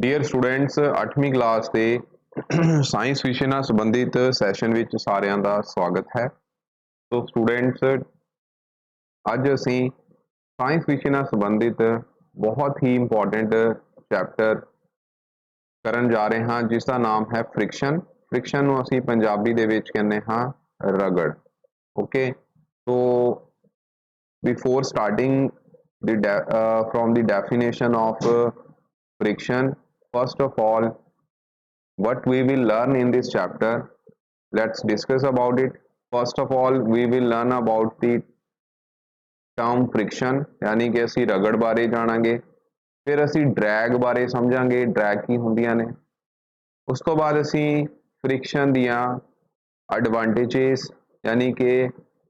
Dear students 8ਵੀਂ class ਦੇ science ਵਿਸ਼ੇ ਨਾਲ ਸੰਬੰਧਿਤ ਸੈਸ਼ਨ ਵਿੱਚ ਸਾਰਿਆਂ ਦਾ ਸਵਾਗਤ ਹੈ। ਸੋ ਸਟੂਡੈਂਟਸ ਅੱਜ ਅਸੀਂ ਸਾਇੰਸ ਵਿਸ਼ੇ ਨਾਲ ਸੰਬੰਧਿਤ ਬਹੁਤ ਹੀ ਇੰਪੋਰਟੈਂਟ ਚੈਪਟਰ ਕਰਨ ਜਾ ਰਹੇ ਹਾਂ ਜਿਸ ਦਾ ਨਾਮ ਹੈ ਫ੍ਰਿਕਸ਼ਨ। ਫ੍ਰਿਕਸ਼ਨ ਨੂੰ ਅਸੀਂ ਪੰਜਾਬੀ ਦੇ ਵਿੱਚ ਕਹਿੰਦੇ ਹਾਂ ਰਗੜ। Okay, so before starting from the definition of friction, first of all what we will learn in this chapter, let's discuss about it. First of all we will learn about the term friction, यानी कि ਅਸੀਂ ਰਗੜ ਬਾਰੇ ਜਾਣਾਂਗੇ। ਫਿਰ ਅਸੀਂ drag ਬਾਰੇ ਸਮਝਾਂਗੇ, drag ਕੀ ਹੁੰਦੀਆਂ ਨੇ। ਉਸ ਤੋਂ ਬਾਅਦ ਅਸੀਂ ਫ੍ਰਿਕਸ਼ਨ ਦੀਆਂ ਐਡਵਾਂਟੇजेस यानी कि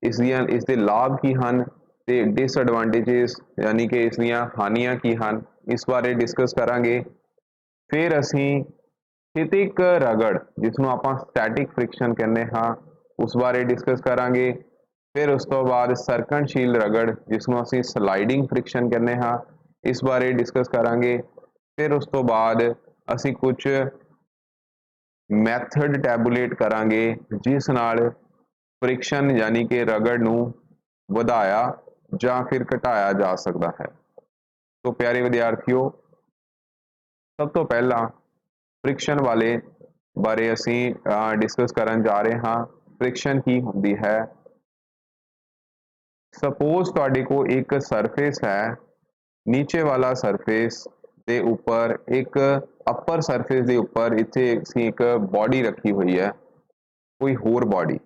ਇਸ ਦੇ ਲਾਭ ਕੀ ਹਨ ਤੇ ਡਿਸਐਡਵਾਂਟੇजेस यानी कि ਇਸ ਦੀਆਂ ਹਾਨੀਆਂ ਕੀ ਹਨ, ਇਸ ਬਾਰੇ ਡਿਸਕਸ ਕਰਾਂਗੇ। ਫਿਰ ਅਸੀਂ ਸਥਿਤਿਕ ਰਗੜ ਜਿਸ ਨੂੰ ਆਪਾਂ ਸਟੈਟਿਕ ਫ੍ਰਿਕਸ਼ਨ ਕਹਿੰਦੇ ਹਾਂ ਉਸ ਬਾਰੇ ਡਿਸਕਸ ਕਰਾਂਗੇ। ਫਿਰ ਉਸ ਤੋਂ ਬਾਅਦ ਸਰਕਣਸ਼ੀਲ ਰਗੜ ਜਿਸ ਨੂੰ ਅਸੀਂ ਸਲਾਈਡਿੰਗ ਫ੍ਰਿਕਸ਼ਨ ਕਹਿੰਦੇ ਹਾਂ ਇਸ ਬਾਰੇ ਡਿਸਕਸ ਕਰਾਂਗੇ। ਫਿਰ ਉਸ ਤੋਂ ਬਾਅਦ ਅਸੀਂ ਕੁਝ ਮੈਥਡ ਟੈਬੂਲੇਟ ਕਰਾਂਗੇ ਜਿਸ ਨਾਲ ਫ੍ਰਿਕਸ਼ਨ यानी कि ਰਗੜ ਨੂੰ ਵਧਾਇਆ ਜਾਂ ਫਿਰ ਘਟਾਇਆ ਜਾ ਸਕਦਾ ਹੈ। तो प्यारे विद्यार्थियों, सब तो पहला फ्रिक्शन वाले बारे असी डिस्कस करन जा रहे हाँ। फ्रिक्शन की होंदी है, सपोज तुहाडे को एक सरफेस है, नीचे वाला सरफेस दे उपर एक अपर सरफेस दे उपर इत्थे असीं एक बॉडी रखी हुई है, कोई होर बॉडी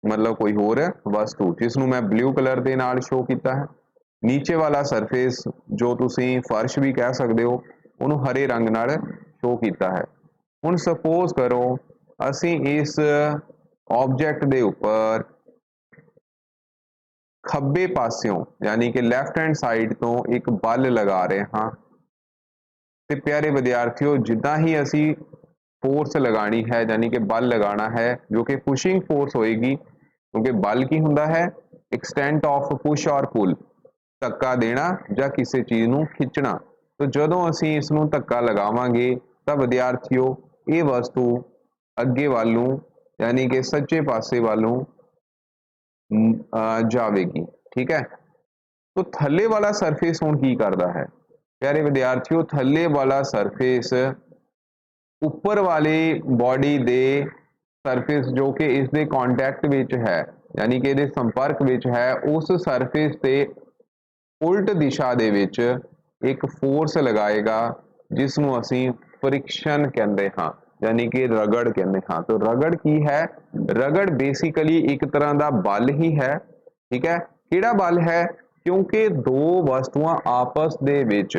मतलब कोई होर वस्तु जिसनूं मैं ब्लू कलर दे नाल शो कीता है। नीचे वाला सरफेस जो तुसी फर्श भी कह सकते हो उन्होंने हरे रंग नाल शो किया है। हुण सपोज करो असी इस ऑब्जेक्ट दे उपर खब्बे पास्यों यानी कि लैफ्ट हैंड साइड तो एक बल लगा रहे हाँ। तो प्यारे विद्यार्थियों जिदा ही असी फोर्स लगानी है यानी कि बल लगाना है जो कि पुशिंग फोर्स होएगी, क्योंकि बल की हुंदा है एक्सटेंट ऑफ पुश और पुल, धक्का देना ਜਾਂ ਕਿਸੇ ਚੀਜ਼ ਨੂੰ ਖਿੱਚਣਾ। तो ਜਦੋਂ ਅਸੀਂ ਇਸ ਨੂੰ ਧੱਕਾ ਲਗਾਵਾਂਗੇ ਤਾਂ ਵਿਦਿਆਰਥੀਓ ਇਹ ਵਸਤੂ ਅੱਗੇ ਵੱਲ ਨੂੰ यानी कि ਸੱਜੇ ਪਾਸੇ ਵੱਲ ਨੂੰ ਜਾਵੇਗੀ। ठीक है, तो थल्ले वाला सरफेस ਹੁਣ ਕੀ करता है प्यारे विद्यार्थियों, थल्ले वाला सरफेस ਉੱਪਰ वाली बॉडी ਦੇ सरफेस जो कि इस दे कॉन्टैक्ट विच है यानी कि ਇਹਦੇ संपर्क विच है उस सरफेस ਤੇ उल्ट दिशा दे विच एक फोर्स लगाएगा जिसनों असी फ्रिक्शन कहते हाँ यानी कि रगड़ कहते हाँ। तो रगड़ की है, रगड़ बेसिकली एक तरह का बल ही है। ठीक है, किहड़ा बल है, क्योंकि दो वस्तुआं आपस दे विच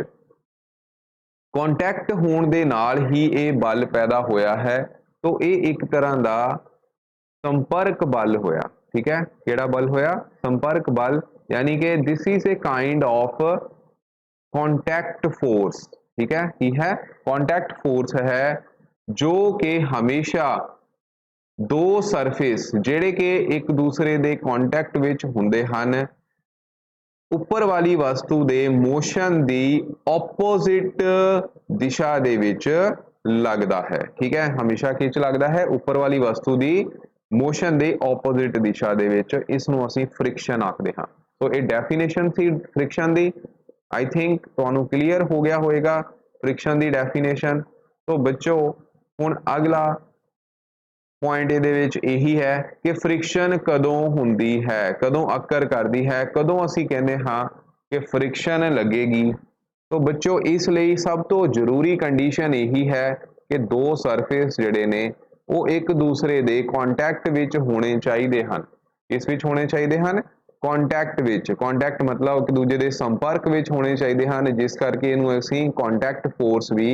कॉन्टैक्ट होने दे नाल ही ये बल पैदा होया है। तो ये एक तरह का संपर्क बल होया। ठीक है, केड़ा बल होया, संपर्क बल, यानी कि this is a kind of contact force. ठीक है, की है कॉन्टैक्ट फोर्स है जो कि हमेशा दो सरफेस जेड़े कि एक दूसरे दे कॉन्टैक्ट विच हुंदे हन उपर वाली वस्तु दे मोशन दी ऑपोजिट दिशा दे विच लगदा है। ठीक है, हमेशा किच लगदा है उपर वाली वस्तु दी मोशन दे ऑपोजिट दिशा दे विच, इसनूं असीं फ्रिक्शन आखदे हां। तो ये डेफिनेशन सी फ्रिक्शन दी, आई थिंक तुहानूं क्लीयर हो गया होएगा फ्रिक्शन दी डेफिनेशन। तो बच्चों हुण अगला पॉइंट इहदे विच यही है कि फ्रिक्शन कदों हुंदी है, कदों अकर करदी है, कदों असीं कहंदे हां कि फ्रिक्शन लगेगी। तो बच्चों इसलिए सब तो जरूरी कंडीशन यही है कि दो सरफेस जिहड़े ने वो एक दूसरे दे कॉन्टैक्ट विच होने चाहिए हैं। इस विच होने चाहिए हैं कॉन्टैक्ट विच, कॉन्टैक्ट मतलब एक दूजे दे संपर्क विच होने चाहिए हैं, जिस करके इहनूं असीं कॉन्टैक्ट फोर्स भी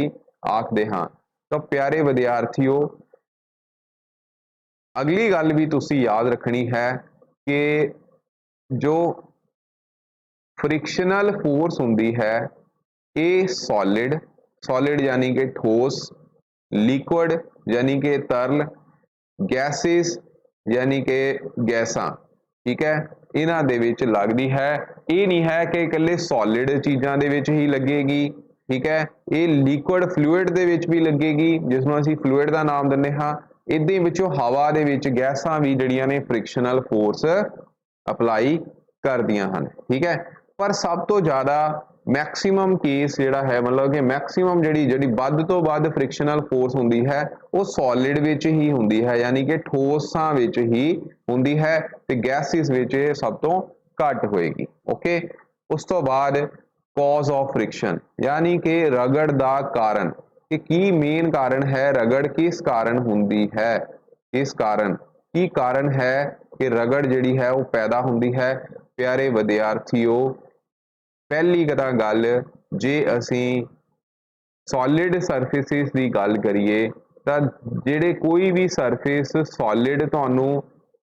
आखदे हां। तो प्यारे विद्यार्थियों अगली गल भी तुसीं याद रखनी है कि जो फ्रिक्शनल फोर्स हुंदी है ये सॉलिड, सॉलिड यानी कि ठोस, लिक्विड यानी कि तरल, गैसेस यानी कि गैसां। ठीक है, इन्हां दे विच लगदी है। ये नहीं है कि इकल्ले सॉलिड चीज़ां दे विच ही लगेगी ठीक है, ये लिक्विड फ्लूइड ਦੇ ਵਿੱਚ ਵੀ ਲੱਗੇਗੀ, ਜਿਸ ਨੂੰ ਅਸੀਂ ਫਲੂਇਡ ਦਾ ਨਾਮ ਦਿੰਦੇ ਹਾਂ। ਇਹਦੇ ਵਿੱਚੋਂ ਹਵਾ ਦੇ ਵਿੱਚ ਗੈਸਾਂ ਵੀ ਜਿਹੜੀਆਂ ਨੇ ਫ੍ਰਿਕਸ਼ਨਲ ਫੋਰਸ ਅਪਲਾਈ ਕਰਦੀਆਂ ਹਨ। ਠੀਕ ਹੈ, ਪਰ ਸਭ ਤੋਂ ਜ਼ਿਆਦਾ मैक्सीमम केस जिहड़ा है मतलब कि मैक्सीमम जिहड़ी ਵੱਧ ਤੋਂ ਵੱਧ फ्रिक्शनल फोर्स हुंदी है वो सॉलिड विच ही हुंदी है, यानी कि ठोसां विच ही हुंदी है ते गैसिस विच सब तो घट होएगी। ओके, उस तो बाद कॉज ऑफ फ्रिक्शन यानी कि रगड़ दा कारण, कि की मेन कारण है रगड़ किस कारण हुंदी है, इस कारण की कारण है कि रगड़ जिहड़ी है वो पैदा हुंदी है। प्यारे विद्यार्थियों, पहली गल जे असी सॉलिड सरफेसिस की गल करिए तो जेडे कोई भी सरफेस सॉलिड तुहानू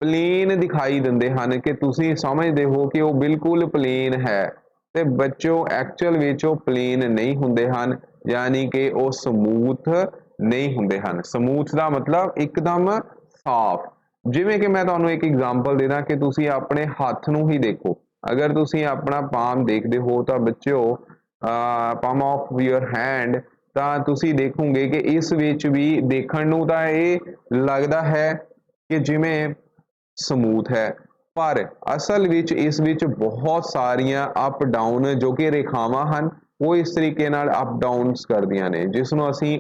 प्लेन दिखाई दिंदे हन कि तुसी समझदे हो कि वो बिल्कुल प्लेन है, ते बच्चों एक्चुअल विच वो प्लेन नहीं हुंदे हन, यानी कि वो समूथ नहीं हुंदे हन। समूथ का मतलब एकदम साफ। जिवें कि मैं तुहानू एक एग्जाम्पल देना कि तुसी अपने हाथ नू ही देखो, अगर तुसी अपना पाम देखते हो तो बच्चों पाम ऑफ योर हैंड ਤਾਂ ਤੁਸੀਂ ਦੇਖੋਗੇ कि इस विच भी देखण नूं तां ਇਹ लगदा है कि जिवें ਸਮੂਥ है, पर असल विच इस विच बहुत सारियां अप डाउन जो कि रेखावां ਹਨ वो इस तरीके नाल अप डाउनस करदियां ने, जिस नूं ਅਸੀਂ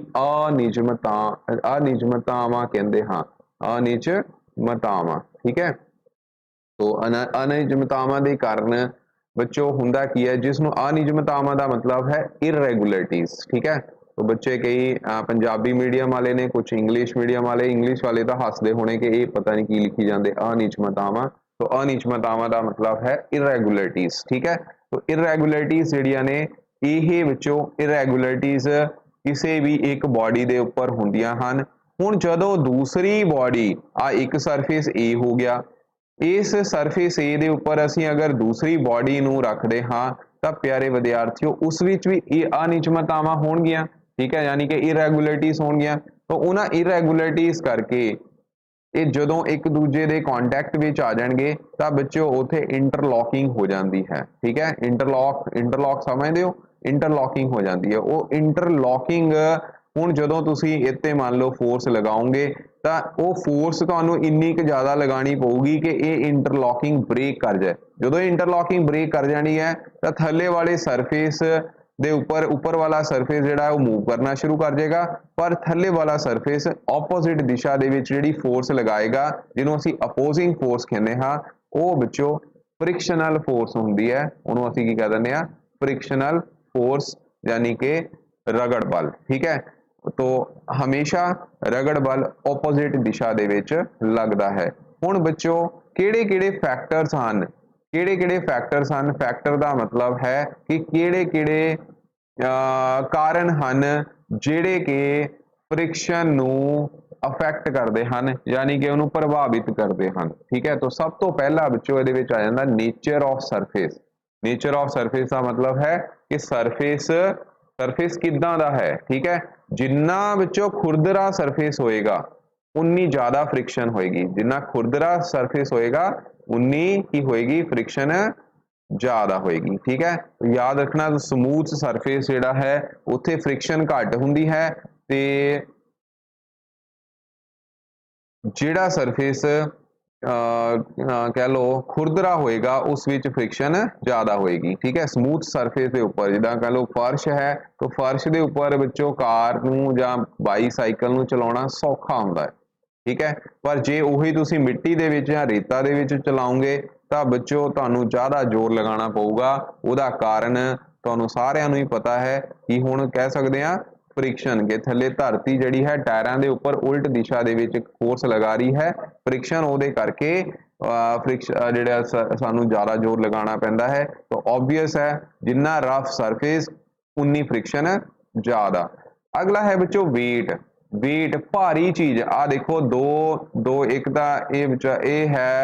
अनियमिततावां कहंदे हां, अनियमिततावां। ठीक है, तो अनियमिततावां दे कारण बच्चों हुंदा की है, जिसनों अनियमिततावां दा मतलब है इररेगुलरिटीज। ठीक है, तो बच्चे कई पंजाबी मीडियम वाले ने, कुछ इंग्लिश मीडियम वाले, इंग्लिश वाले तो हसदे होने कि ये पता नहीं की लिखी जाते अनियमिततावां, तो अनियमिततावां दा मतलब है इररेगुलरिटीज। ठीक है, तो इररेगुलरिटीज जिहड़ियां ने ये विचों इररेगुलरिटीज किसी भी एक बॉडी दे उपर हुंदियां हन। हुण जदों दूसरी बॉडी एक सरफेस ए हो गया, इस सरफेस ए दे उपर असीं अगर दूसरी बॉडी नूं रखदे हां तां प्यारे विद्यार्थियों उस विच भी अनियमिततावां होणगियां। ठीक है, यानी कि इररेगुलरिटीज होणगियां, तो उन्हां इररेगुलरिटीज करके ये जदों एक दूजे दे कॉन्टैक्ट विच आ जाणगे तां बच्चों उत्थे इंटरलॉकिंग हो जाती है। ठीक है, इंटरलॉक समझदे हो, इंटरलॉकिंग हो जाती है। वो इंटरलॉकिंग हुण जदों तुसीं इत्ते मान लो फोर्स लगाओगे तो वो फोर्स तुहानूं इन्नी क ज़्यादा लगानी पऊगी कि ये इंटरलॉकिंग ब्रेक कर जाए। जदों इंटरलॉकिंग ब्रेक कर जानी है तो थल्ले वाले सरफेस दे उपर वाला सरफेस जिहड़ा है वो मूव करना शुरू कर जाएगा, पर थल्ले वाला सरफेस ऑपोजिट दिशा दे विच जिहड़ी फोर्स लगाएगा, जिन्हों असीं अपोजिंग फोर्स कहने हाँ, वो बच्चों फ्रिक्शनल फोर्स हुंदी है, उन्होंने असीं की कह दिंदे आ फ्रिक्शनल फोर्स, यानी कि रगड़ बल। ठीक है, तो हमेशा रगड़ बल ओपोजिट दिशा दे विच लगदा है। हुण बच्चों किहड़े-किहड़े फैक्टर्स हन, किहड़े-किहड़े फैक्टर्स हन, फैक्टर दा मतलब है कि किहड़े-किहड़े कारण हन जिहड़े कि फ्रिक्शन नूं अफेक्ट करते हैं, यानी कि उन्होंने प्रभावित करते हैं। ठीक है, तो सब तो पहला बच्चों ये आ जाता nature of surface. Nature of surface का मतलब है कि सरफेस किदां दा है। ठीक है, जिन्ना बच्चों खुरदरा सरफेस होएगा उन्नी ज़्यादा फ्रिक्शन होएगी, जिन्ना खुरदरा सरफेस होएगा उन्नी की होएगी फ्रिक्शन ज़्यादा होएगी। ठीक है, तो याद रखना स्मूथ सरफेस जिहड़ा है उत्थे फ्रिक्शन घट हुंदी है, ते जिहड़ा सरफेस कह लो खुरदरा होएगा उस विच फ्रिक्शन ज़्यादा होएगी। ठीक है, स्मूथ सरफेस के उपर जिद्दां कह लो फर्श है, तो फर्श के उपर बच्चों कार नूं जां बाईसाइकल नूं चलाउणा सौखा हुंदा है। ठीक है, पर जे उही तुसीं मिट्टी दे विच जां रेता दे विच चलाओगे तो बच्चों तुहानूं ज़्यादा जोर लगाना पऊगा। उहदा कारण तुहानूं सारिआं नूं ही पता है कि हुण कह सकदे आ फ्रिक्शन के थल्ले धरती जिहड़ी है टायरां दे उपर उल्ट दिशा दे विच फोर्स लगा रही है, फ्रिक्शन उहदे करके फ्रिक्शन जिहड़ा सानूं ज़्यादा जोर लगाना पैंदा है। तो ऑबवियस है जिन्ना रफ सरफेस उन्नी फ्रिक्शन ज़्यादा। अगला है बच्चों वेट। वेट भारी चीज़ आ देखो, दो एक तो ये है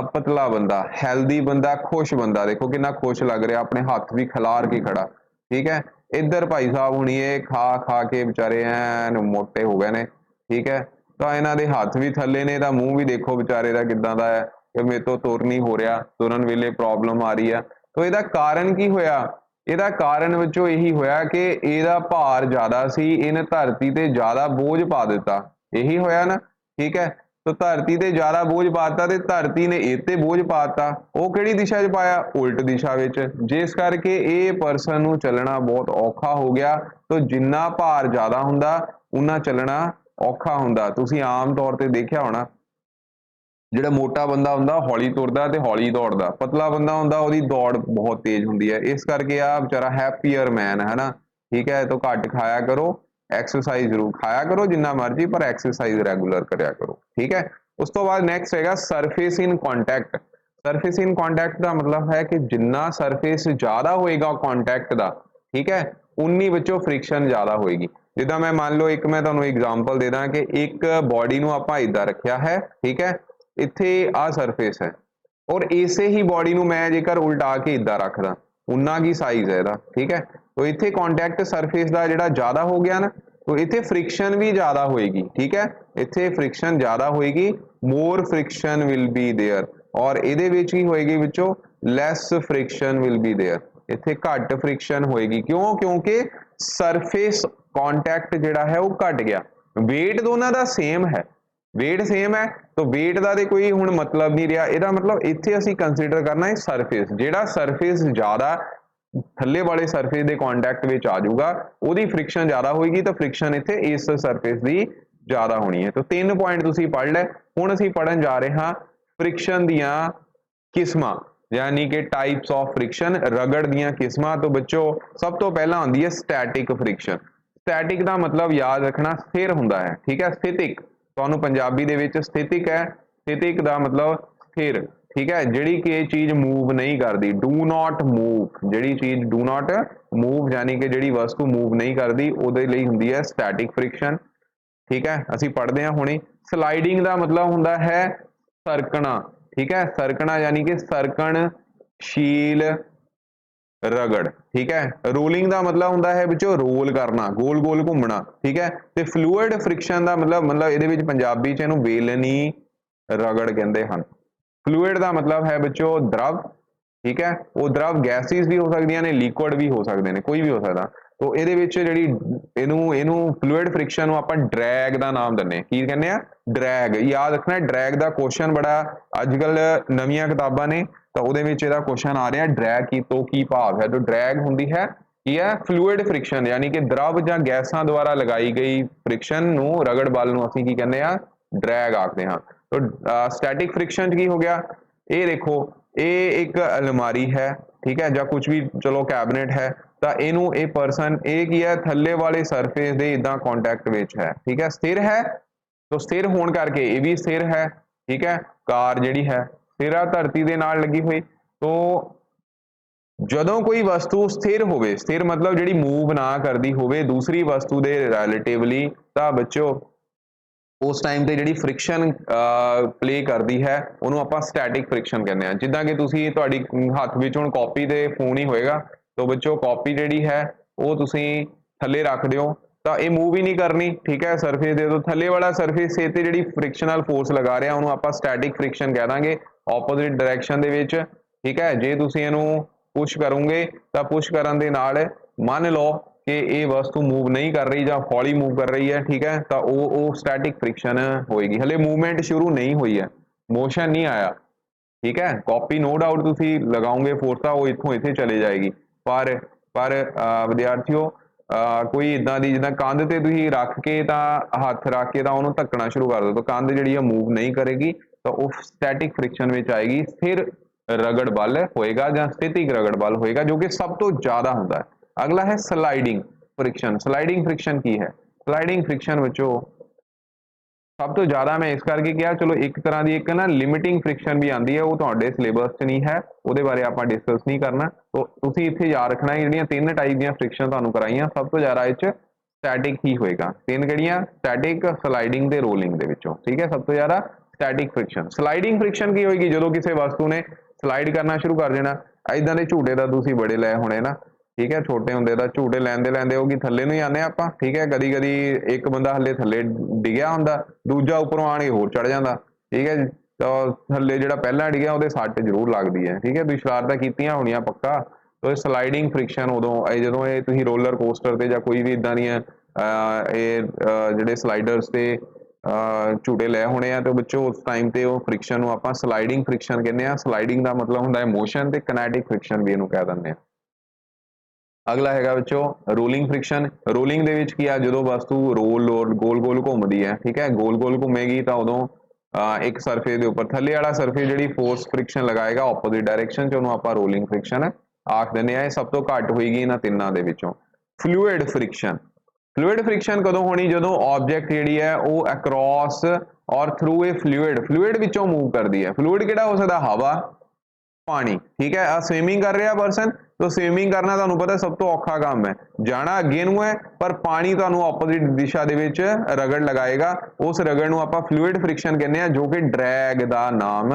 पतला बंदा, हैल्दी बंदा, खुश बंदा, देखो कितना खुश लग रहा, अपने हाथ भी खिलार के खड़ा। ठीक है, इधर भाई साहब हुणी ये खा खा के बेचारे ऐन मोटे हो गए ने। ठीक है, तो इन्हां दे हाथ भी थल्ले ने, तां मूँह भी देखो बेचारे दा किदां दा है कि मेरे तो तुर नहीं हो रहा, तुरन वेले प्रॉब्लम आ रही है। तो इहदा कारण की होया ਇਹਦਾ ਕਾਰਨ ਵਿੱਚੋਂ ਇਹੀ ਹੋਇਆ ਕਿ ਇਹਦਾ ਭਾਰ ਜ਼ਿਆਦਾ ਸੀ, ਇਹਨੇ ਧਰਤੀ ਤੇ ਜ਼ਿਆਦਾ ਬੋਝ ਪਾ ਦਿੱਤਾ। ਇਹੀ ਹੋਇਆ ਨਾ, ਠੀਕ ਹੈ। तो धरती ते ज्यादा बोझ पाता ते धरती ने इह ते बोझ पाता, वो किहड़ी दिशा च पाया, उल्ट दिशा विच, जिस करके ये परसन नूं चलना बहुत औखा हो गया। तो जिन्ना भार ज्यादा हुंदा उन्ना चलना औखा हुंदा। तुसीं आम तौर ते देखिया होना, ਜਿਹੜਾ मोटा बंदा हुंदा हौली तुरदा ते हौली दौड़दा, पतला बंदा हुंदा ਉਹਦੀ दौड़ बहुत तेज हुंदी है। इस करके आ बेचारा हैप्पीयर मैन है ना, ठीक है। तो घट खाया करो, एक्सरसाइज जरूर खाया करो जिन्ना मर्जी, पर एक्सरसाइज रेगुलर करया करो, ठीक है। उस तो बाद नैक्सट हैगा surface in contact. Surface in contact का मतलब है कि जिन्ना सरफेस ज़्यादा होएगा कॉन्टैक्ट का, ठीक है, उन्नी विचों फ्रिक्शन ज़्यादा होएगी। जिद्दां मैं मान लो एक मैं तुहानूं एग्जाम्पल दे दां कि एक बॉडी नूं आपां इदां रखिया है, ठीक है, इत्थे आ सरफेस है, और इसे ही बॉडी नूं मैं जेकर उल्टा के इदां रखदा, उन्ना की साइज है इहदा, ठीक है। तो इत्थे कॉन्टैक्ट सरफेस का जिहड़ा ज़्यादा हो गया ना, तो इत्थे फ्रिक्शन भी ज़्यादा होएगी, ठीक है। इत्थे फ्रिक्शन ज़्यादा होएगी, more friction will be there, और इहदे विच ही होएगी विचों less friction will be there. इत्थे घट फ्रिक्शन होएगी, क्यों, क्योंकि सरफेस कॉन्टैक्ट जिहड़ा है वो घट गया। वेट दोनों का सेम है, वेट सेम है, तो वेट का तो कोई हुण मतलब नहीं रहा। इहदा मतलब इत्थे असीं कंसीडर करना है सरफेस, जिहड़ा सरफेस ज़्यादा थल्ले वाले सरफेस के कॉन्टैक्ट में आ जाऊगा, उहदी फ्रिक्शन ज़्यादा होएगी, तो फ्रिक्शन इत्थे इस सरफेस की ज़्यादा होनी है। तो 3 पॉइंट तुसीं पढ़ लै। हुण असीं पढ़न जा रहे हां फ्रिक्शन दियां किस्मां, यानी कि टाइप्स ऑफ फ्रिक्शन, रगड़ दियां किस्मां। तो बच्चों सब तो पहला आंदी है स्टैटिक फ्रिक्शन। स्टैटिक का मतलब याद रखना स्थिर हुंदा है, ठीक है। स्थितिक तुहानूं पंजाबी दे विच स्थितिक है, स्थितिक का मतलब स्थिर, ठीक है, जिहड़ी कि चीज़ मूव नहीं करती, डू नॉट मूव, जिहड़ी चीज़ डू नॉट मूव यानी कि जिहड़ी वस्तु मूव नहीं करती, उहदे लई हुंदी है स्टैटिक फ्रिक्शन, ठीक है। असीं पढ़दे हां हुणे। स्लाइडिंग का मतलब हुंदा है सरकना, ठीक है, सरकना यानी कि सरकणशील रगड़, ठीक है। रोलिंग का मतलब हुंदा है विचों रोल करना, गोल गोल घूमना, ठीक है। तो फ्लूइड फ्रिक्शन का मतलब इहदे विच पंजाबी च इहनूं बेलनी रगड़ कहंदे हन। फ्लूइड का मतलब है बच्चों द्रव, ठीक है, वो द्रव गैसिस भी हो सकदियां ने, लिक्विड भी हो सकते हैं, कोई भी हो सकता। तो ये जिहड़ी इहनूं फ्लूइड फ्रिक्शन नूं आपां ड्रैग का नाम दिंदे, की कहंदे आ, ड्रैग। याद रखना ड्रैग का क्वेश्चन बड़ा अजकल नवीं किताबां ने, तो उहदे विच इहदा क्वेश्चन आ रहा ड्रैग की तो की भाव है। तो ड्रैग हुंदी है की है फ्लूइड फ्रिक्शन, यानी कि द्रव जां गैसां द्वारा लगाई गई फ्रिक्शन नूं, रगड़ बल नूं असीं की कहंदे आ, ड्रैग आखदे हां। तो स्टैटिक फ्रिक्शन की हो गया, ये देखो ये एक अलमारी है, ठीक है, ਜਾਂ कुछ भी चलो कैबिनेट है, तो इनू ये परसन ये की है थल्ले वाले सरफेस दे इदां कॉन्टैक्ट विच है, ठीक है, स्थिर है। तो स्थिर होने करके ये भी स्थिर है, ठीक है। कार जिहड़ी है स्थिर आ, धरती दे नाल लगी हुई। तो जदों कोई वस्तु स्थिर होवे, स्थिर मतलब जिहड़ी मूव ना करदी होवे दूसरी वस्तु दे रिलेटिवली, तां बच्चों उस टाइम ते जिहड़ी फ्रिक्शन प्ले करती है उन्होंने आपां स्टैटिक फ्रिक्शन कहते हैं। जिद्दां कि तुसीं तुहाडी हत्थ विच हुण कॉपी ते फोन ही होएगा, तो बच्चों कॉपी जिहड़ी है वो तुसीं थल्ले रख दिओ, तो ये मूव ही नहीं करनी, ठीक है, सरफेस दे। तो थल्ले वाला सरफेस से ते जिहड़ी फ्रिक्शनल फोर्स लगा रहा उन्होंने आपां स्टैटिक फ्रिक्शन कह दांगे, ऑपोजिट डायरैक्शन दे विच, ठीक है। जे तुसीं इहनूं पुश करोगे तो पुश करन दे नाल मान लो कि ये वस्तु मूव नहीं कर रही या हौली मूव कर रही है, ठीक है, तो वो स्टैटिक फ्रिक्शन होएगी। हले मूवमेंट शुरू नहीं हुई है, मोशन नहीं आया, ठीक है। कॉपी नो डाउट तुसीं लगाओगे फोर्स वो इत्थों इत्थे चले जाएगी, पर विद्यार्थियों कोई इदां दी जिद्दां कंध ते तुसीं रख के तां हत्थ रख के तां उहनूं धक्कना शुरू कर दो, तो कंध जिहड़ी है मूव नहीं करेगी, तो वो स्टैटिक फ्रिक्शन विच आएगी। स्थिर रगड़ बल होएगा या स्थितिक रगड़ बल होएगा, जो कि सब तो ज़्यादा हुंदा है। अगला है स्लाइडिंग फ्रिक्शन। स्लाइडिंग फ्रिक्शन की है, स्लाइडिंग फ्रिक्शन विचों सब तो ज़्यादा मैं इस करके किया, चलो एक तरह की एक ना लिमिटिंग फ्रिक्शन भी आती है, वो तुहाडे सिलेबस च नहीं है, वो बारे आप डिस्कस नहीं करना। तो तुसीं इत्थे याद रखना जिहड़ियां 3 टाइप दी फ्रिक्शन तुहानूं कराइयां, सब तो ज़्यादा इस स्टैटिक ही होएगा। 3 किहड़ियां, स्टैटिक, स्लाइडिंग ते रोलिंग दे विचों, ठीक है। सब तो ज़्यादा स्टैटिक फ्रिक्शन। स्लाइडिंग फ्रिक्शन की होएगी जदों किसी वस्तु ने स्लाइड करना शुरू कर देना। इदां दे झूटे तां तुसीं बड़े लै होणे ना, ठीक है, छोटे होंदे तां झूटे लैंदे लैंदे वो की थल्ले नूं ही आने आपां, ठीक है। कदी कदी एक बंदा हले थल्ले डिग्या हुंदा, दूजा उपरों आण के होर चढ़ जांदा, ठीक है जी। तो थल्ले जिहड़ा पहलां डिग्या उहदे सੱਟ जरूर लगदी है, ठीक है। तुसीं शरारतां कीतियां होणीਆਂ पक्का, तो स्लाइडिंग फ्रिक्शन उदों जो ये तुसीं रोलर कोस्टर ते जां कोई भी इदां दियां ਜਿਹੜੇ ਸਲਾਈਡਰਸ ਤੇ ਝੂਟੇ ਲੈ ਹੋਣੇ ਆ ਤੇ ਬੱਚੋ ਉਸ ਟਾਈਮ ਤੇ ਉਹ ਫ੍ਰਿਕਸ਼ਨ ਨੂੰ ਆਪਾਂ ਸਲਾਈਡਿੰਗ ਫ੍ਰਿਕਸ਼ਨ ਕਹਿੰਦੇ ਆ। ਸਲਾਈਡਿੰਗ ਦਾ ਮਤਲਬ ਹੁੰਦਾ ਹੈ ਮੋਸ਼ਨ ਤੇ ਕਿਨੈਟਿਕ ਫ੍ਰਿਕਸ਼ਨ ਵੀ ਇਹਨੂੰ ਕਹਿ ਦਿੰਦੇ ਆ। ਅਗਲਾ ਹੈਗਾ ਬੱਚੋ ਰੋਲਿੰਗ ਫ੍ਰਿਕਸ਼ਨ। ਰੋਲਿੰਗ ਦੇ ਵਿੱਚ ਕੀ ਆ, ਜਦੋਂ ਵਸਤੂ ਗੋਲ ਗੋਲ ਘੁੰਮਦੀ ਹੈ, ਠੀਕ ਹੈ, ਗੋਲ ਗੋਲ ਘੁੰਮੇਗੀ ਤਾਂ ਉਦੋਂ ਇੱਕ ਸਰਫੇਸ ਦੇ ਉੱਪਰ ਥੱਲੇ ਵਾਲਾ ਸਰਫੇਸ ਜਿਹੜੀ ਫੋਰਸ ਫ੍ਰਿਕਸ਼ਨ ਲਗਾਏਗਾ ਆਪੋਜ਼ਿਟ ਡਾਇਰੈਕਸ਼ਨ ਚ, ਉਹਨੂੰ ਆਪਾਂ ਰੋਲਿੰਗ ਫ੍ਰਿਕਸ਼ਨ ਆਖ ਦਿੰਦੇ ਆ। ਇਹ ਸਭ ਤੋਂ ਘੱਟ ਹੋਏਗੀ ਇਹਨਾਂ ਤਿੰਨਾਂ ਦੇ ਵਿੱਚੋਂ। Fluid friction. ਫਲੂਇਡ ਫ੍ਰਿਕਸ਼ਨ ਕਦੋਂ ਹੋਣੀ, ਜਦੋਂ ਆਬਜੈਕਟ ਜਿਹੜੀ ਹੈ ਉਹ ਅਕ੍ਰੋਸ ਔਰ ਥਰੂ ਏ ਫਲੂਇਡ ਵਿੱਚੋਂ ਮੂਵ ਕਰਦੀ ਹੈ। ਫਲੂਇਡ ਕਿਹੜਾ ਹੋ ਸਕਦਾ, ਹਵਾ, ਪਾਣੀ, ਠੀਕ ਹੈ। ਆ ਸਵਿਮਿੰਗ ਕਰ ਰਿਹਾ ਪਰਸਨ, ਤਾਂ ਸਵਿਮਿੰਗ ਕਰਨਾ ਤੁਹਾਨੂੰ ਪਤਾ ਸਭ ਤੋਂ ਔਖਾ ਕੰਮ ਹੈ, ਜਾਣਾ ਅੱਗੇ ਨੂੰ ਹੈ ਪਰ ਪਾਣੀ ਤੁਹਾਨੂੰ ਆਪੋਜ਼ਿਟ ਦਿਸ਼ਾ ਦੇ ਵਿੱਚ ਰਗੜ ਲਗਾਏਗਾ, ਉਸ ਰਗੜ ਨੂੰ ਆਪਾਂ ਫਲੂਇਡ ਫ੍ਰਿਕਸ਼ਨ ਕਹਿੰਦੇ ਆ, ਜੋ ਕਿ ਡਰੈਗ ਦਾ ਨਾਮ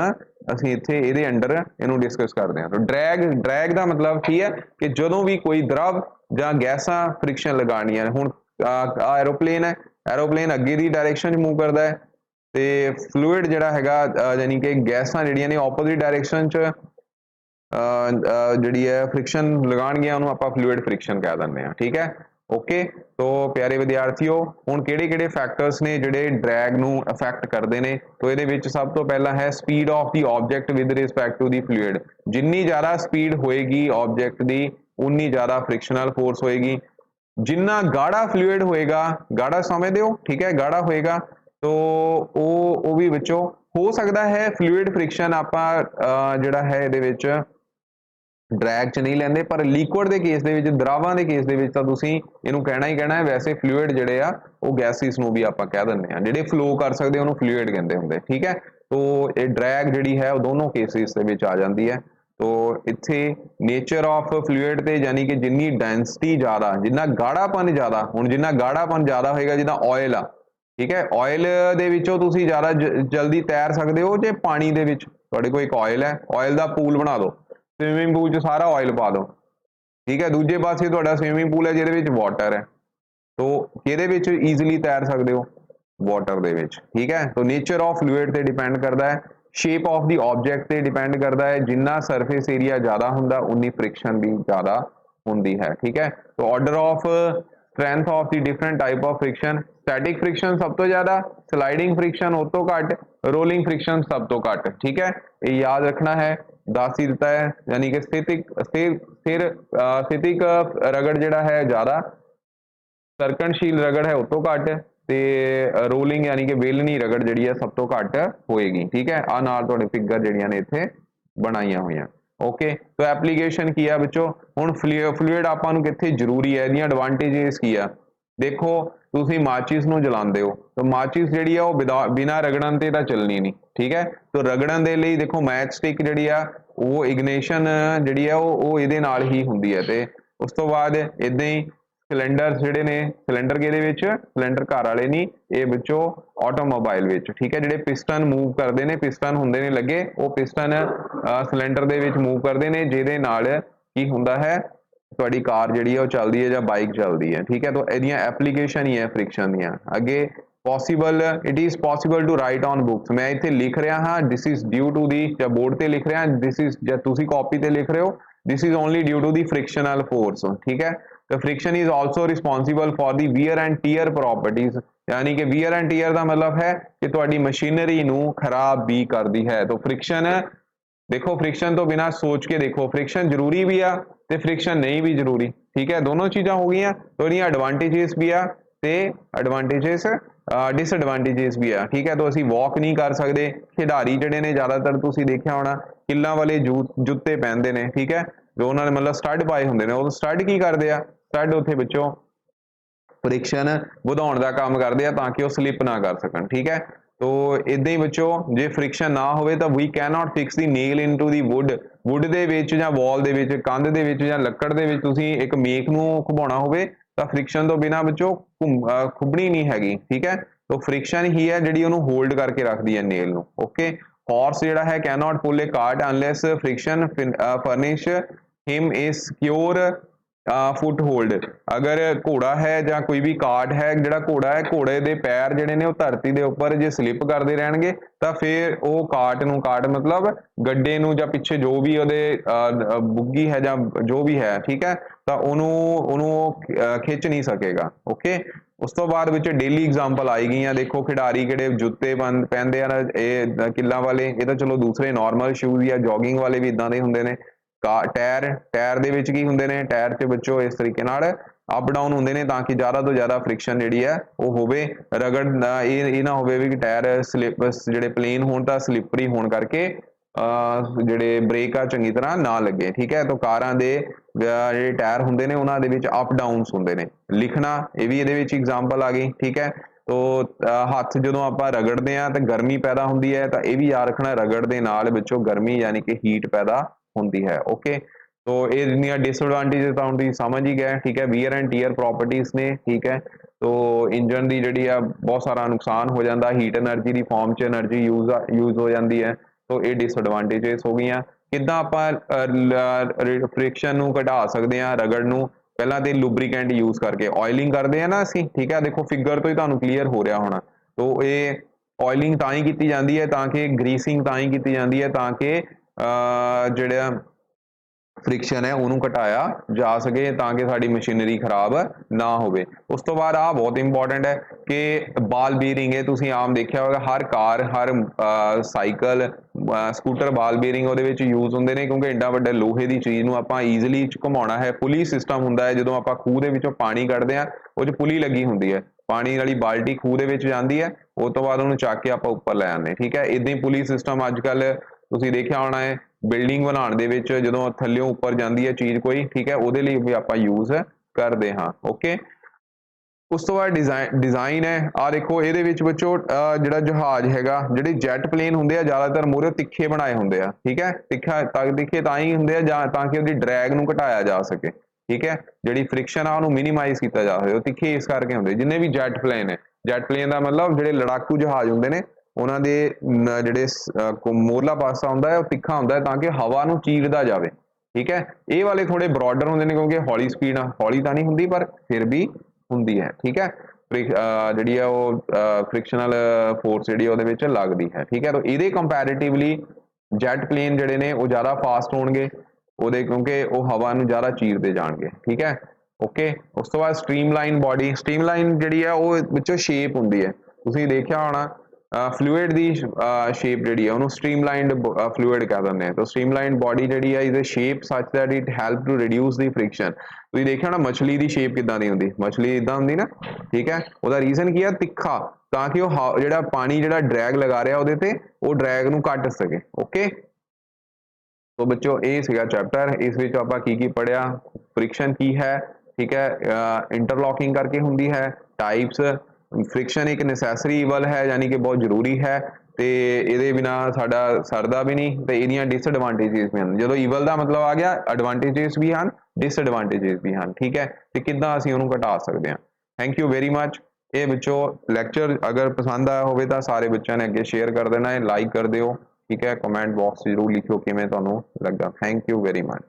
ਅਸੀਂ ਇੱਥੇ ਇਹਦੇ ਅੰਡਰ ਇਹਨੂੰ ਡਿਸਕਸ ਕਰਦੇ ਹਾਂ। ਤਾਂ ਡਰੈਗ ਦਾ ਮਤਲਬ ਕੀ ਹੈ ਕਿ ਜਦੋਂ ਵੀ ਕੋਈ ਦਰਵ ਜਾਂ ਗੈਸਾਂ ਫ੍ਰਿਕਸ਼ਨ ਲਗਾਉਣੀਆਂ, ਹੁਣ ਐਰੋਪਲੇਨ ਹੈ, ਐਰੋਪਲੇਨ ਅੱਗੇ ਦੀ ਡਾਇਰੈਕਸ਼ਨ 'ਚ ਮੂਵ ਕਰਦਾ ਹੈ ਤੇ ਫਲੂਇਡ ਜਿਹੜਾ ਹੈਗਾ ਯਾਨੀ ਕਿ ਗੈਸਾਂ ਜਿਹੜੀਆਂ ਨੇ ਆਪੋਜ਼ਿਟ ਡਾਇਰੈਕਸ਼ਨ 'ਚ ਜਿਹੜੀ ਹੈ ਫ੍ਰਿਕਸ਼ਨ ਲਗਾਉਣਗੀਆਂ, ਉਹਨੂੰ ਆਪਾਂ ਫਲੂਇਡ ਫ੍ਰਿਕਸ਼ਨ ਕਹਿ ਦਿੰਦੇ ਹਾਂ, ਠੀਕ ਹੈ। ਓਕੇ, ਤੋ ਪਿਆਰੇ ਵਿਦਿਆਰਥੀਓ, ਹੁਣ ਕਿਹੜੇ ਕਿਹੜੇ ਫੈਕਟਰਸ ਨੇ ਜਿਹੜੇ ਡਰੈਗ ਨੂੰ ਅਫੈਕਟ ਕਰਦੇ ਨੇ, ਤੋ ਇਹਦੇ ਵਿੱਚ ਸਭ ਤੋਂ ਪਹਿਲਾਂ ਹੈ speed of the object with respect to the fluid. ਜਿੰਨੀ ਜ਼ਿਆਦਾ ਸਪੀਡ ਹੋਏਗੀ ਆਬਜੈਕਟ ਦੀ, ਉਨੀ ਜ਼ਿਆਦਾ ਫ੍ਰਿਕਸ਼ਨਲ ਫੋਰਸ ਹੋਏਗੀ। ਜਿੰਨਾ ਗਾੜਾ ਫਲੂਇਡ ਹੋਏਗਾ, ਗਾੜਾ ਸਮਝਦੇ ਹੋ, ਠੀਕ ਹੈ, ਗਾੜਾ ਹੋਏਗਾ ਤੋ ਉਹ ਵੀ ਵਿੱਚੋਂ ਹੋ ਸਕਦਾ ਹੈ ਫਲੂਇਡ ਫ੍ਰਿਕਸ਼ਨ ਆਪਾਂ ਜਿਹੜਾ ਹੈ ਇਹਦੇ ਵਿੱਚ ਡਰੈਗ ਚ ਨਹੀਂ ਲੈਂਦੇ, ਪਰ ਲਿਕੁਇਡ ਦੇ ਕੇਸ ਦੇ ਵਿੱਚ, ਦਰਾਵਾਂ ਦੇ ਕੇਸ ਦੇ ਵਿੱਚ ਤਾਂ ਤੁਸੀਂ ਇਹਨੂੰ ਕਹਿਣਾ ਹੀ ਕਹਿਣਾ ਹੈ। ਵੈਸੇ ਫਲੂਇਡ ਜਿਹੜੇ ਆ ਉਹ ਗੈਸਿਸ ਨੂੰ ਵੀ ਆਪਾਂ ਕਹਿ ਦਿੰਦੇ ਆ, ਜਿਹੜੇ ਫਲੋ ਕਰ ਸਕਦੇ ਉਹਨੂੰ ਫਲੂਇਡ ਕਹਿੰਦੇ ਹੁੰਦੇ, ਠੀਕ ਹੈ। ਤੋ ਇਹ ਡਰੈਗ ਜਿਹੜੀ ਹੈ ਉਹ ਦੋਨੋਂ ਕੇਸਿਸ ਦੇ ਵਿੱਚ ਆ ਜਾਂਦੀ ਹੈ। ਤੋ ਇੱਥੇ ਨੇਚਰ ਆਫ ਫਲੂਇਡ ਤੇ ਯਾਨੀ ਕਿ ਜਿੰਨੀ ਡੈਂਸਿਟੀ ਜ਼ਿਆਦਾ, ਜਿੰਨਾ ਗਾੜਾਪਨ ਜ਼ਿਆਦਾ, ਹੁਣ ਜਿੰਨਾ ਗਾੜਾਪਨ ਜ਼ਿਆਦਾ ਹੋਏਗਾ, ਜਿੱਦਾਂ ਆਇਲ ਆ, ਠੀਕ ਹੈ, ਆਇਲ ਦੇ ਵਿੱਚੋਂ ਤੁਸੀਂ ਜ਼ਿਆਦਾ ਜਲਦੀ ਤੈਰ ਸਕਦੇ ਹੋ ਜੇ ਪਾਣੀ ਦੇ ਵਿੱਚ ਤੁਹਾਡੇ ਕੋਲ ਇੱਕ ਆਇਲ ਹੈ, ਆਇਲ ਦਾ ਪੂਲ ਬਣਾ ਦਿਓ, ਸਵਿਮਿੰਗ ਪੂਲ 'ਚ ਸਾਰਾ ਆਇਲ ਪਾ ਦਿਓ, ਠੀਕ ਹੈ। ਦੂਜੇ ਪਾਸੇ ਤੁਹਾਡਾ ਸਵਿਮਿੰਗ ਪੂਲ ਹੈ ਜਿਹਦੇ ਵਿੱਚ ਵਾਟਰ ਹੈ, ਤੋ ਕਿਹਦੇ ਵਿੱਚ ਈਜ਼ੀਲੀ ਤੈਰ ਸਕਦੇ ਹੋ, ਵਾਟਰ ਦੇ ਵਿੱਚ, ਠੀਕ ਹੈ। ਤੋ ਨੇਚਰ ਆਫ ਫਲੂਇਡ ਤੇ ਡਿਪੈਂਡ ਕਰਦਾ ਹੈ, ਸ਼ੇਪ ਆਫ ਦੀ ਆਬਜੈਕਟ ਤੇ ਡਿਪੈਂਡ ਕਰਦਾ ਹੈ, ਜਿੰਨਾ ਸਰਫੇਸ ਏਰੀਆ ਜ਼ਿਆਦਾ ਹੁੰਦਾ ਉਨੀ ਫ੍ਰਿਕਸ਼ਨ ਵੀ ਜ਼ਿਆਦਾ ਹੁੰਦੀ ਹੈ, ਠੀਕ ਹੈ। ਤੋ order of strength of the different type of friction, static friction सब तो ज्यादा, स्लाइडिंग फ्रिक्शन उस तो घट, रोलिंग फ्रिक्शन सब तो घट, ठीक है। ये याद रखना है, दस ही दिता है, यानी कि स्थितिक रगड़ जिहड़ा है ज्यादा, सर्कनशील रगड़ है उस तो घट ते रोलिंग यानी कि वेलनी रगड़ जिहड़ी है सब तो घट होएगी, ठीक है। आ नाल तुहाडे फिगर जिहड़ियां ने इत्थे बनाईयां होईयां। ओके, तो एप्लीकेशन की है बच्चों, हुण फ्लूइड आपां नूं कित्थे जरूरी है, इहदियां एडवांटेजेस की आ, देखो तुसीं माचिस नूं जलांदे हो तो माचिस जिहड़ी आ ओह बिना रगड़न ते तां चलनी नहीं, ठीक है। तो रगड़न दे लई देखो मैच स्टिक जिहड़ी आ ओह इग्निशन जिहड़ी आ ओह इहदे नाल ही हुंदी है, ते उस तो बाद इदां ही सिलेंडर जिहड़े ने, सिलेंडर किहदे विच, सिलेंडर घर वाले नहीं, ये बच्चों ऑटोमोबाइल विच, ठीक है। जिहड़े पिस्टन मूव करते हैं, पिस्टन हुंदे ने लगे, वो piston cylinder they which move करते हैं, जिहदे नाल की हुंदा है तुहाडी कार जिहड़ी है वो चलदी है जां बाइक चलदी है, ठीक है। तो इहदियां एप्लीकेशन ही है फ्रिक्शन दियां। अगे possible, it is possible to write on books, मैं इत्थे लिख रहा हाँ this is due to the, जां बोर्ड ते लिख रहा, दिस इज़ जां तुसीं कॉपी ते लिख रहे हो, this is only due to the frictional force, ठीक है। तो friction is also responsible for the wear and tear properties, यानी कि वियर एंड टीयर का मतलब है कि तुहाडी मशीनरी नूं खराब भी करती है। तो फ्रिक्शन देखो, फ्रिक्शन तो बिना सोच के देखो, फ्रिक्शन जरूरी भी आ ते फ्रिक्शन नहीं भी जरूरी, ठीक है, दोनों चीज़ां हो गई। तो इहदियां एडवांटेजेस भी आ ते एडवांटेजेस डिसएडवांटेजेस भी आ, ठीक है। तो असीं वॉक नहीं कर सकते, खिडारी जिहड़े ने ज़्यादातर तुसीं देखिया होना किल्लां वाले जुत्ते पहनते हैं, ठीक है, जो उन्होंने मतलब स्टड पाए होंगे ने, वो स्टड की करते हैं, स्टड उत्थे बच्चों फ्रिक्शन ਵਧਾਉਣ ਦਾ काम करते हैं ताकि वो स्लिप ना कर सकन, ठीक है। तो इदां ही बच्चों जे फ्रिक्शन ना होवे तो we can not fix the nail into the wood दे विच जां वॉल दे विच, कंध दे विच जां लक्कड़ दे विच तुसीं एक मेक नूं घुमाउणा होवे तो फ्रिक्शन तो बिना बच्चों खुबणी नहीं हैगी, ठीक है। तो फ्रिक्शन ही है जिहड़ी उहनूं होल्ड करके रखदी है नेल नूं, ओके। हॉर्स जिहड़ा है can not pull a cart unless friction furnish him a secure foothold, ਅਗਰ ਘੋੜਾ ਹੈ ਜਾਂ ਕੋਈ ਵੀ ਕਾਰਟ ਹੈ, ਜਿਹੜਾ ਘੋੜਾ ਹੈ ਘੋੜੇ ਦੇ ਪੈਰ ਜਿਹੜੇ ਨੇ ਉਹ ਧਰਤੀ ਦੇ ਉੱਪਰ ਜੇ ਸਲਿੱਪ ਕਰਦੇ ਰਹਿਣਗੇ ਤਾਂ ਫਿਰ ਉਹ ਕਾਰਟ ਮਤਲਬ ਗੱਡੇ ਨੂੰ ਜਾਂ ਪਿੱਛੇ ਜੋ ਵੀ ਉਹਦੇ ਬੁੱਗੀ ਹੈ ਜਾਂ ਜੋ ਵੀ ਹੈ, ਠੀਕ ਹੈ, ਤਾਂ ਉਹਨੂੰ ਖਿੱਚ ਨਹੀਂ ਸਕੇਗਾ। ਓਕੇ, ਉਸ ਤੋਂ ਬਾਅਦ ਵਿੱਚ ਡੇਲੀ ਐਗਜ਼ਾਮਪਲ ਆਈ ਗਈਆਂ, ਦੇਖੋ ਖਿਡਾਰੀ ਕਿਹੜੇ ਜੁੱਤੇ ਪਹਿਨਦੇ ਹਨ, ਇਹ ਕਿੱਲਾਂ ਵਾਲੇ, ਇਹ ਤਾਂ ਚਲੋ ਦੂਸਰੇ ਨਾਰਮਲ ਸ਼ੂਜ਼ ਜਾਂ ਜੋਗਿੰਗ ਵਾਲੇ ਵੀ ਇਦਾਂ ਦੇ ਹੁੰਦੇ ਨੇ। ਟਾਇਰ ਦੇ ਵਿੱਚ ਕੀ ਹੁੰਦੇ ਨੇ, ਟਾਇਰ 'ਚ ਬੱਚੋ ਇਸ ਤਰੀਕੇ ਨਾਲ ਅਪ ਡਾਊਨ ਹੁੰਦੇ ਨੇ ਤਾਂ ਕਿ ਜ਼ਿਆਦਾ ਤੋਂ ਜ਼ਿਆਦਾ ਫ੍ਰਿਕਸ਼ਨ ਜਿਹੜੀ ਹੈ ਉਹ ਹੋਵੇ, ਰਗੜ ਇਹ ਨਾ ਹੋਵੇ ਵੀ ਕਿ ਟਾਇਰ ਸਲਿੱਪ ਜਿਹੜੇ ਪਲੇਨ ਹੋਣ ਤਾਂ ਸਲਿੱਪਰੀ ਹੋਣ ਕਰਕੇ ਜਿਹੜੇ ਬ੍ਰੇਕ ਆ ਚੰਗੀ ਤਰ੍ਹਾਂ ਨਾ ਲੱਗੇ, ਠੀਕ ਹੈ। ਤਾਂ ਕਾਰਾਂ ਦੇ ਜਿਹੜੇ ਟਾਇਰ ਹੁੰਦੇ ਨੇ ਉਹਨਾਂ ਦੇ ਵਿੱਚ ਅਪ ਡਾਊਨਸ ਹੁੰਦੇ ਨੇ। ਲਿਖਣਾ, ਇਹ ਵੀ ਇਹਦੇ ਵਿੱਚ ਐਗਜ਼ਾਮਪਲ ਆ ਗਈ, ਠੀਕ ਹੈ। ਤੋ ਹੱਥ ਜਦੋਂ ਆਪਾਂ ਰਗੜਦੇ ਹਾਂ ਤਾਂ ਗਰਮੀ ਪੈਦਾ ਹੁੰਦੀ ਹੈ, ਤਾਂ ਇਹ ਵੀ ਯਾਦ ਰੱਖਣਾ, ਰਗੜ ਦੇ ਨਾਲ ਵਿੱਚੋਂ ਗਰਮੀ ਯਾਨੀ ਕਿ ਹੀਟ ਪੈਦਾ ਹੁੰਦੀ ਹੈ। ਓਕੇ, तो ये जिन्नियां डिसएडवांटेजेस ਤਾਂ ਤੁਸੀਂ ਸਮਝ ਹੀ ਗਏ, ਠੀਕ ਹੈ। ਵੀਅਰ ਐਂਡ ਟੀਅਰ ਪ੍ਰੋਪਰਟੀਜ਼ ਨੇ, ਠੀਕ ਹੈ। ਤੋ ਇੰਜਨ ਦੀ ਜਿਹੜੀ ਆ ਬਹੁਤ ਸਾਰਾ ਨੁਕਸਾਨ ਹੋ ਜਾਂਦਾ, ਹੀਟ એનર્ਜੀ ਦੀ ਫਾਰਮ 'ਚ એનર્ਜੀ ਯੂਜ਼ ਹੋ ਜਾਂਦੀ ਹੈ। ਤੋ ਇਹ ਡਿਸਐਡਵਾਂਟੇजेस ਹੋ ਗਈਆਂ। ਕਿੱਦਾਂ ਆਪਾਂ ਫ੍ਰਿਕਸ਼ਨ ਨੂੰ ਘਟਾ ਸਕਦੇ ਹਾਂ, ਰਗੜ ਨੂੰ? ਪਹਿਲਾਂ ਤੇ ਲੁਬਰੀਕੈਂਟ ਯੂਜ਼ ਕਰਕੇ, ਆਇਲਿੰਗ ਕਰਦੇ ਆ ਨਾ ਅਸੀਂ, ਠੀਕ ਹੈ। ਦੇਖੋ ਫਿਗਰ ਤੋਂ ਹੀ ਤੁਹਾਨੂੰ ਕਲੀਅਰ ਹੋ ਰਿਹਾ ਹੋਣਾ। ਤੋ ਇਹ ਆਇਲਿੰਗ ਤਾਂ ਹੀ ਕੀਤੀ ਜਾਂਦੀ ਹੈ, ਤਾਂ ਕਿ ਗਰੀਸਿੰਗ ਤਾਂ ਹੀ ਕੀਤੀ ਜਾਂਦੀ ਹੈ ਤਾਂ ਕਿ ਜਿਹੜਾ ਫ੍ਰਿਕਸ਼ਨ ਹੈ ਉਹਨੂੰ ਘਟਾਇਆ ਜਾ ਸਕੇ, ਤਾਂ ਕਿ ਸਾਡੀ ਮਸ਼ੀਨਰੀ ਖਰਾਬ ਨਾ ਹੋਵੇ। ਉਸ ਤੋਂ ਬਾਅਦ ਆਹ ਬਹੁਤ ਇੰਪੋਰਟੈਂਟ ਹੈ ਕਿ ਬਾਲ ਬੀਅਰਿੰਗ, ਇਹ ਤੁਸੀਂ ਆਮ ਦੇਖਿਆ ਹੋਵੇਗਾ ਹਰ ਕਾਰ, ਹਰ ਸਾਈਕਲ, ਸਕੂਟਰ, ਬਾਲ ਬੀਅਰਿੰਗ ਉਹਦੇ ਵਿੱਚ ਯੂਜ਼ ਹੁੰਦੇ ਨੇ, ਕਿਉਂਕਿ ਐਡਾ ਵੱਡਾ ਲੋਹੇ ਦੀ ਚੀਜ਼ ਨੂੰ ਆਪਾਂ ਈਜ਼ੀਲੀ ਘੁਮਾਉਣਾ ਹੈ। ਪੁਲੀ ਸਿਸਟਮ ਹੁੰਦਾ ਹੈ, ਜਦੋਂ ਆਪਾਂ ਖੂਹ ਦੇ ਵਿੱਚੋਂ ਪਾਣੀ ਕੱਢਦੇ ਹਾਂ ਉਹ 'ਚ ਪੁਲੀ ਲੱਗੀ ਹੁੰਦੀ ਹੈ, ਪਾਣੀ ਵਾਲੀ ਬਾਲਟੀ ਖੂਹ ਦੇ ਵਿੱਚ ਜਾਂਦੀ ਹੈ, ਉਸ ਤੋਂ ਬਾਅਦ ਉਹਨੂੰ ਚੱਕ ਕੇ ਆਪਾਂ ਉੱਪਰ ਲੈ ਆਉਂਦੇ, ਠੀਕ ਹੈ। ਇੱਦਾਂ ਹੀ ਪੁਲੀ ਸਿਸਟਮ ਅੱਜ ਕੱਲ੍ਹ ਤੁਸੀਂ ਦੇਖਿਆ ਹੋਣਾ ਹੈ, ਬਿਲਡਿੰਗ ਬਣਾਉਣ ਦੇ ਵਿੱਚ ਜਦੋਂ ਥੱਲਿਓਂ ਉੱਪਰ ਜਾਂਦੀ ਹੈ ਚੀਜ਼ ਕੋਈ, ਠੀਕ ਹੈ, ਉਹਦੇ ਲਈ ਵੀ ਆਪਾਂ ਯੂਜ਼ ਕਰਦੇ ਹਾਂ। ਓਕੇ, ਉਸ ਤੋਂ ਬਾਅਦ ਡਿਜ਼ਾਈਨ ਹੈ। ਆਹ ਦੇਖੋ ਇਹਦੇ ਵਿੱਚ ਬੱਚੋ ਜਿਹੜਾ ਜਹਾਜ਼ ਹੈਗਾ, ਜਿਹੜੇ ਜੈਟ ਪਲੇਨ ਹੁੰਦੇ ਆ ਜ਼ਿਆਦਾਤਰ ਮੂਹਰੇ ਤਿੱਖੇ ਬਣਾਏ ਹੁੰਦੇ ਆ, ਠੀਕ ਹੈ। ਤਿੱਖੇ ਤਾਂ ਹੀ ਹੁੰਦੇ ਆ ਜਾਂ ਤਾਂ ਕਿ ਉਹਦੀ ਡਰੈਗ ਨੂੰ ਘਟਾਇਆ ਜਾ ਸਕੇ, ਠੀਕ ਹੈ। ਜਿਹੜੀ ਫ੍ਰਿਕਸ਼ਨ ਆ ਉਹਨੂੰ ਮਿਨੀਮਾਈਜ਼ ਕੀਤਾ ਜਾ ਸਕੇ, ਉਹ ਤਿੱਖੇ ਇਸ ਕਰਕੇ ਹੁੰਦੇ ਜਿੰਨੇ ਵੀ ਜੈਟ ਪਲੇਨ ਹੈ। ਜੈਟ ਪਲੇਨ ਦਾ ਮਤਲਬ ਜਿਹੜੇ ਲੜਾਕੂ ਜਹਾਜ਼ ਹੁੰਦੇ ਨੇ ਉਹਨਾਂ ਦੇ ਜਿਹੜੇ ਮੋਹਰਲਾ ਪਾਸਾ ਹੁੰਦਾ ਹੈ ਉਹ ਤਿੱਖਾ ਹੁੰਦਾ ਹੈ ਤਾਂ ਕਿ ਹਵਾ ਨੂੰ ਚੀਰਦਾ ਜਾਵੇ, ਠੀਕ ਹੈ। ਇਹ ਵਾਲੇ ਥੋੜੇ ਬ੍ਰੌਡਰ ਹੁੰਦੇ ਨੇ ਕਿਉਂਕਿ ਹੌਲੀ ਸਪੀਡ, ਹੌਲੀ ਤਾਂ ਨਹੀਂ ਹੁੰਦੀ ਪਰ ਫਿਰ ਵੀ ਹੁੰਦੀ ਹੈ, ਠੀਕ ਹੈ। ਜਿਹੜੀ ਆ ਉਹ ਫ੍ਰਿਕਸ਼ਨਲ ਫੋਰਸ ਜਿਹੜੀ ਉਹਦੇ ਵਿੱਚ ਲੱਗਦੀ ਹੈ, ਠੀਕ ਹੈ। ਤਾਂ ਇਹਦੇ ਕੰਪੈਰੀਟਿਵਲੀ ਜੈਟ ਪਲੇਨ ਜਿਹੜੇ ਨੇ ਉਹ ਜ਼ਿਆਦਾ ਫਾਸਟ ਹੋਣਗੇ ਉਹਦੇ, ਕਿਉਂਕਿ ਉਹ ਹਵਾ ਨੂੰ ਜ਼ਿਆਦਾ ਚੀਰਦੇ ਜਾਣਗੇ, ਠੀਕ ਹੈ। ਓਕੇ, ਉਸ ਤੋਂ ਬਾਅਦ ਸਟ੍ਰੀਮਲਾਈਨ ਬੋਡੀ, ਸਟ੍ਰੀਮਲਾਈਨ ਜਿਹੜੀ ਆ ਉਹ ਵਿੱਚੋਂ ਸ਼ੇਪ ਹੁੰਦੀ ਹੈ, ਤੁਸੀਂ ਦੇਖਿਆ ਹੋਣਾ ਫਲੂਇਡ ਦੀ ਸ਼ੇਪ ਜਿਹੜੀ ਹੈ ਉਹਨੂੰ ਸਟ੍ਰੀਮਲਾਈਨਡ ਫਲੂਇਡ ਕਹਿ ਦਿੰਦੇ ਆ। ਤਾਂ ਸਟ੍ਰੀਮਲਾਈਨਡ ਬੋਡੀ ਜਿਹੜੀ ਹੈ is a shape such that it help to reduce the friction. ਤੁਸੀਂ ਦੇਖਿਆ ਨਾ ਮਛਲੀ ਦੀ ਸ਼ੇਪ ਕਿੱਦਾਂ ਦੀ ਹੁੰਦੀ, ਮਛਲੀ ਇਦਾਂ ਹੁੰਦੀ ਨਾ, ਠੀਕ ਹੈ। ਉਹਦਾ ਰੀਜ਼ਨ ਕੀ ਹੈ, ਤਿੱਖਾ, ਤਾਂ ਕਿ ਉਹ ਜਿਹੜਾ ਪਾਣੀ ਜਿਹੜਾ ਡਰੈਗ ਲਗਾ ਰਿਹਾ ਉਹਦੇ ਤੇ ਉਹ ਡਰੈਗ ਨੂੰ ਕੱਟ ਸਕੇ। ਓਕੇ, तो बच्चों ये सीगा चैप्टर, इस विच आपां की पढ़िया, फ्रिक्शन की है, ठीक है, इंटरलॉकिंग करके हुंदी है, टाइप्स, फ्रिक्शन एक नैसेसरी ईवल है यानी कि बहुत जरूरी है, तो ये बिना साडा सरदा भी नहीं। तो इहदियां डिसएडवांटेजेस भी हैं, जो ईवल का मतलब आ गया, एडवांटेजेस भी हैं, डिसएडवांटेजेस भी हैं, ठीक है। तो किद्दां असीं उहनूं घटा सकते हैं। Thank you very much. ये बच्चों लैक्चर अगर पसंद आया हो तो सारे बच्चों ने अगे शेयर कर देना है, लाइक कर दिओ, ठीक है। कमेंट बॉक्स जरूर लिखियो किवें तुहानूं लगा। Thank you very much.